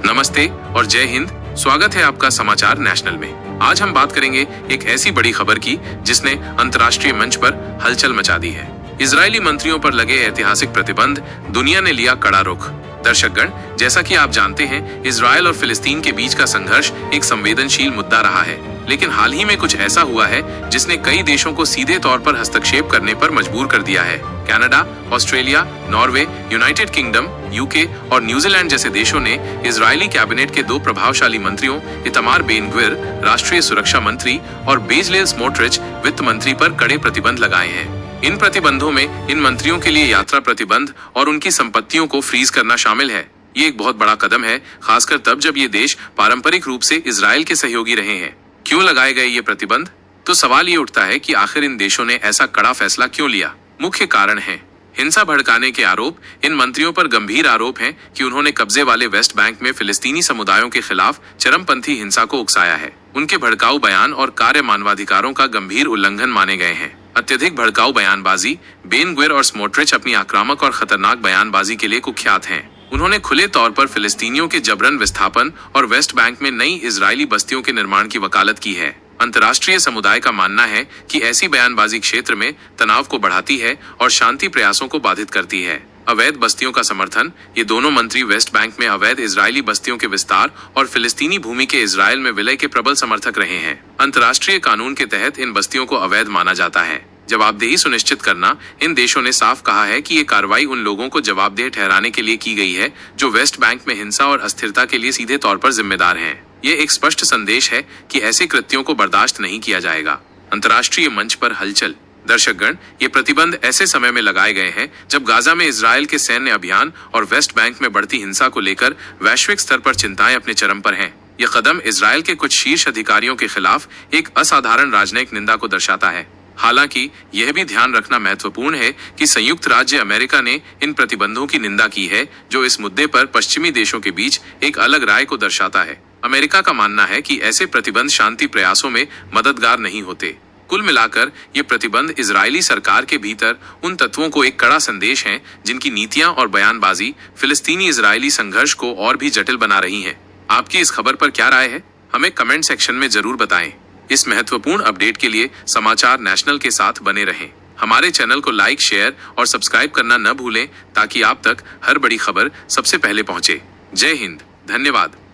नमस्ते और जय हिंद। स्वागत है आपका समाचार नेशनल में। आज हम बात करेंगे एक ऐसी बड़ी खबर की जिसने अंतर्राष्ट्रीय मंच पर हलचल मचा दी है। इजरायली मंत्रियों पर लगे ऐतिहासिक प्रतिबंध, दुनिया ने लिया कड़ा रुख। दर्शकगण, जैसा कि आप जानते हैं, इजरायल और फिलिस्तीन के बीच का संघर्ष एक संवेदनशील मुद्दा रहा है, लेकिन हाल ही में कुछ ऐसा हुआ है जिसने कई देशों को सीधे तौर पर हस्तक्षेप करने पर मजबूर कर दिया है। Canada, Australia, Norway, United kingdom, UK और न्यूजीलैंड जैसे देशों ने इजरायली कैबिनेट के दो प्रभावशाली मंत्रियों इतमार बेन-ग्विर, राष्ट्रीय सुरक्षा मंत्री, और बेजलेल स्मोट्रिच, वित्त मंत्री पर कड़े प्रतिबंध लगाए हैं। इन प्रतिबंधों में इन मंत्रियों के लिए यात्रा प्रतिबंध और उनकी संपत्तियों को फ्रीज करना शामिल है। ये एक बहुत बड़ा कदम है, खासकर तब जब ये देश पारंपरिक रूप से इजरायल के सहयोगी रहे हैं। क्यों लगाए गए ये प्रतिबंध? तो सवाल ये उठता है कि आखिर इन देशों ने ऐसा कड़ा फैसला क्यों लिया? मुख्य कारण है हिंसा भड़काने के आरोप। इन मंत्रियों पर गंभीर आरोप हैं कि उन्होंने कब्जे वाले वेस्ट बैंक में फिलिस्तीनी समुदायों के खिलाफ चरमपंथी हिंसा को उकसाया है। उनके भड़काऊ बयान और कार्य मानवाधिकारों का गंभीर उल्लंघन माने गए हैं। अत्यधिक भड़काऊ बयानबाजी। बेन-ग्विर और स्मोट्रिच अपनी आक्रामक और खतरनाक बयानबाजी के लिए कुख्यात हैं। उन्होंने खुले तौर पर फिलिस्तीनियों के जबरन विस्थापन और वेस्ट बैंक में नई इजरायली बस्तियों के निर्माण की वकालत की है। अंतर्राष्ट्रीय समुदाय का मानना है कि ऐसी बयानबाजी क्षेत्र में तनाव को बढ़ाती है और शांति प्रयासों को बाधित करती है। अवैध बस्तियों का समर्थन। ये दोनों मंत्री वेस्ट बैंक में अवैध इजरायली बस्तियों के विस्तार और फिलिस्तीनी भूमि के इजरायल में विलय के प्रबल समर्थक रहे हैं। अंतर्राष्ट्रीय कानून के तहत इन बस्तियों को अवैध माना जाता है। जवाबदेही सुनिश्चित करना। इन देशों ने साफ कहा है कि ये कार्रवाई उन लोगों को जवाबदेह ठहराने के लिए की गई है जो वेस्ट बैंक में हिंसा और अस्थिरता के लिए सीधे तौर पर जिम्मेदार हैं। ये एक स्पष्ट संदेश है कि ऐसे कृत्यों को बर्दाश्त नहीं किया जाएगा। अंतर्राष्ट्रीय मंच पर हलचल। दर्शकगण, ये प्रतिबंध ऐसे समय में लगाए गए हैं जब गाजा में इजरायल के सैन्य अभियान और वेस्ट बैंक में बढ़ती हिंसा को लेकर वैश्विक स्तर पर चिंताएं अपने चरम पर हैं। यह कदम इजरायल के कुछ शीर्ष अधिकारियों के खिलाफ एक असाधारण राजनयिक निंदा को दर्शाता है। हालांकि यह भी ध्यान रखना महत्वपूर्ण है कि संयुक्त राज्य अमेरिका ने इन प्रतिबंधों की निंदा की है, जो इस मुद्दे पर पश्चिमी देशों के बीच एक अलग राय को दर्शाता है। अमेरिका का मानना है कि ऐसे प्रतिबंध शांति प्रयासों में मददगार नहीं होते। कुल मिलाकर ये प्रतिबंध इजरायली सरकार के भीतर उन तत्वों को एक कड़ा संदेश है जिनकी नीतियां और बयानबाजी फिलिस्तीनी इजरायली संघर्ष को और भी जटिल बना रही हैं। आपकी इस खबर पर क्या राय है? हमें कमेंट सेक्शन में जरूर बताएं। इस महत्वपूर्ण अपडेट के लिए समाचार नेशनल के साथ बने रहें। हमारे चैनल को लाइक, शेयर और सब्सक्राइब करना न भूलें ताकि आप तक हर बड़ी खबर सबसे पहले पहुंचे। जय हिंद। धन्यवाद।